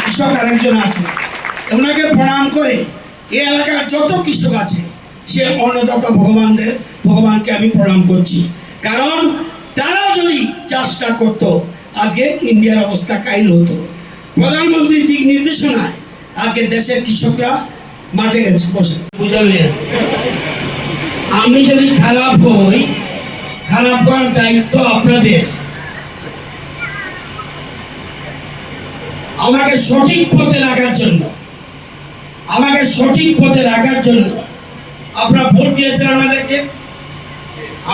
কৃষক আরেকজন আছে, ওনাকে প্রণাম করে এই এলাকার যত কৃষক আছে সে অন্নদাতা ভগবানকে আমি প্রণাম করছি। কারণ তারা যদি চাষটা করতো আজকে ইন্ডিয়ার অবস্থা কাইল হতো। প্রধানমন্ত্রীর দিক নির্দেশনায় আজকে দেশের কৃষকরা মাঠে গেছে বসে। বুঝালেন? আমি যদি খারাপ হই, খারাপ করার দায়িত্ব আপনাদের। আমাকে সঠিক পথে রাখার জন্য আপনারা ভোট দিয়েছেন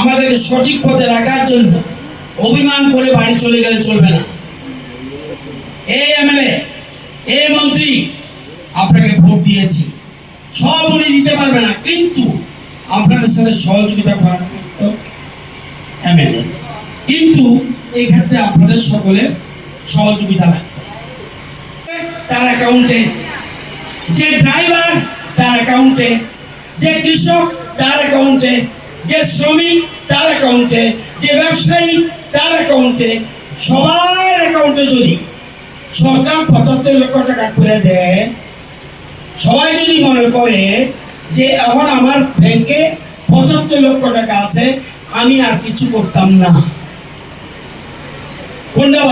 আমাদেরকে সঠিক পথে রাখার জন্য। অভিমান করে বাড়ি চলে গেলে চলবে না। এই এমএলএ, এই মন্ত্রী, আপনাকে ভোট দিয়েছি, সব উনি দিতে পারবে না, কিন্তু আপনাদের সাথে সহযোগিতা করার এমএলএ, কিন্তু এই ক্ষেত্রে আপনাদের সকলের সহযোগিতা লাগবে। তার অ্যাকাউন্টে, যে ড্রাইভার তার অ্যাকাউন্টে, যে কৃষক তার অ্যাকাউন্টে, যে শ্রমিক তার অ্যাকাউন্টে, যে ব্যবসায়ী তার অ্যাকাউন্টে, সবার অ্যাকাউন্টে যদি সরকার 75 লক্ষ টাকা করে দেয়, সবাই যদি মনে করে যে এখন আমার ব্যাংকে 75 লক্ষ টাকা আছে, আমি আর কিছু করতাম না, কোনটা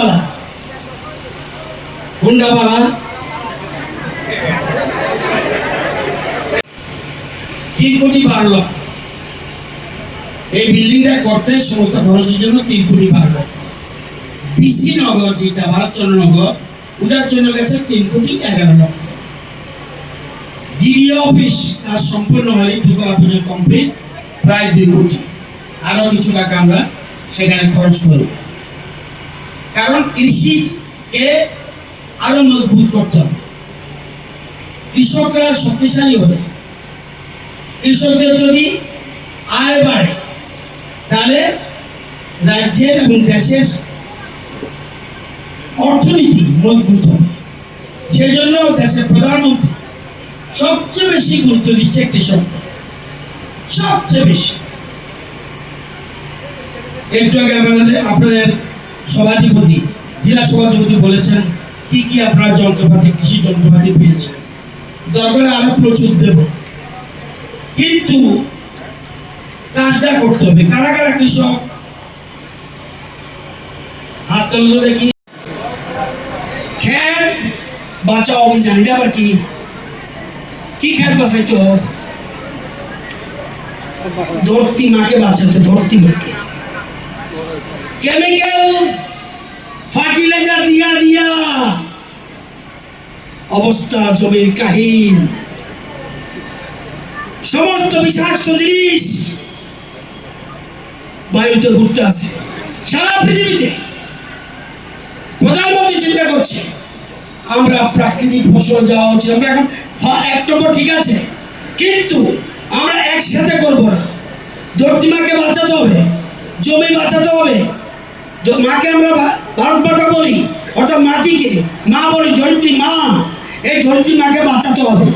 3 কোটি 12 লক্ষ এই বিল্ডিংটা করতে সমস্ত খরচের জন্য 3 কোটি 12 লক্ষ। বিসি নগর যেটা ভারতচন্দ্র নগর, ওটার জন্য গেছে 3 কোটি 11 লক্ষ। জিডিও অফিস কাজ সম্পূর্ণ হয়নি, দুতলা পর্যন্ত কমপ্লিট, প্রায় 2 কোটি। আরো কিছু টাকা আমরা সেখানে খরচ করব, কারণ কৃষিকে আরো মজবুত করতে হবে। কৃষকরা শক্তিশালী হবে, কৃষকদের যদি আয় বাড়ে তাহলে রাজ্যের এবং দেশের অর্থনীতি মজবুত হবে। সেই জন্য দেশের প্রধানমন্ত্রী সবচেয়ে বেশি গুরুত্ব দিচ্ছে কৃষকদের, সবচেয়ে বেশি। একটু আগে আপনাদের সভাধিপতি, জেলা সভাধিপতি বলেছেন কি কি আপনারা যন্ত্রপাতি, কৃষি যন্ত্রপাতি পেয়েছেন, দরকার আরো প্রচুর দেব, কিন্তু কাজটা করতে হবে। কারা কারা কৃষক হাত তুললো দেখি। খেত বাঁচাও অভিযান, এটা আবার কি খেত বাঁচাইতো? ধরতি মাকে বাঁচাতো, ধরতি মাকে। কেমিক্যাল ফার্টিলাইজার দিয়া অবস্থা জমির কাহিল, সমস্ত বিষাক্ত জিনিস বায়ুতে ঘুরতে আছে সারা পৃথিবীতে। প্রধানমন্ত্রী চিন্তা করছে আমরা প্রাকৃতিক ফসল যাওয়া উচিত। আমরা এখন 1 নম্বর ঠিক আছে, কিন্তু আমরা একসাথে করবো না। ধরতি মাকে বাঁচাতে হবে, জমি বাঁচাতে হবে। মাকে আমরা ভারত মাতা বলি, অর্থাৎ মাটিকে মা বলি, ধরিত্রী মা। এই ধরিত্রী মাকে বাঁচাতে হবে।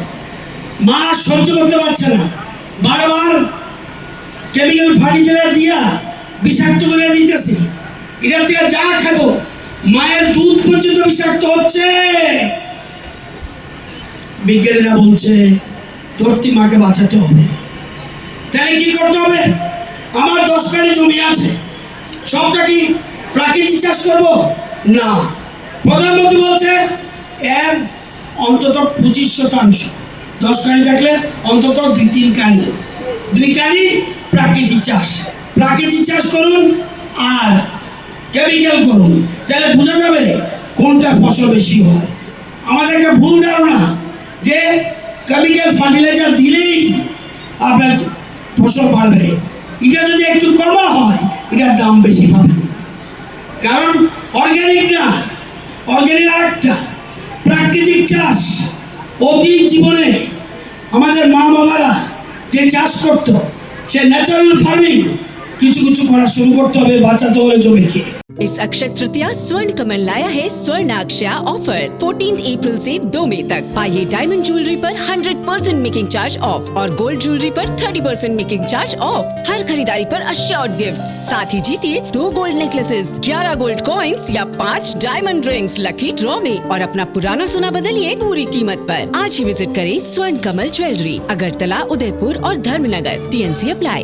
মা সহ্য করতে পারছে না, বারবার কেমিক্যাল ফার্টিলাইজার দিয়া বিষাক্ত করে দিতেছি। এটার থেকে যা খাবো, মায়ের দুধ পর্যন্ত বিষাক্ত হচ্ছে। বিজ্ঞানীরা বলছে ধরতি মাকে বাঁচাতে হবে। তাই কি করতে হবে? আমার 10 কাঠি জমি আছে, সবটা কি প্রাকৃতিক চাষ করবো? না। প্রধানমন্ত্রী বলছে এর অন্তত 25% 10 কাঠি থাকলে অন্তত 2-3 কাঠি, 2 কাঠি প্রাকৃতিক চাষ করুন আর কেমিক্যাল করুন, তাহলে বোঝা যাবে কোনটা ফসল বেশি হয়। আমাদের একটা ভুল ধারণা যে কেমিক্যাল ফার্টিলাইজার দিলেই আপনার ফসল বাড়বে। এটা যদি একটু কমা হয়, এটার দাম বেশি পাবে, কারণ অর্গানিক না, অর্গানিক আরেকটা প্রাকৃতিক চাষ। অতীত জীবনে আমাদের মা বাবারা যে চাষ করতো, সে ন্যাচারাল ফার্মিং কিছু করা শুরু করতে হবে, বাঁচাতে হবে জমিকে। इस अक्षय तृतीया स्वर्ण कमल लाया है स्वर्ण अक्षया ऑफर 14 अप्रैल से 2 मई तक। पाइए डायमंड ज्वेलरी पर 100% मेकिंग चार्ज ऑफ और गोल्ड ज्वेलरी पर 30% मेकिंग चार्ज ऑफ। हर खरीदारी पर अश्योर्ड गिफ्ट्स, साथ ही जीतिए 2 गोल्ड नेकलेसेस, 11 गोल्ड कॉइन्स या 5 डायमंड रिंग्स लकी ड्रॉ में और अपना पुराना सोना बदलिए पूरी कीमत पर। आज ही विजिट करें स्वर्ण कमल ज्वेलरी, अगरतला, उदयपुर और धर्मनगर। TNC apply.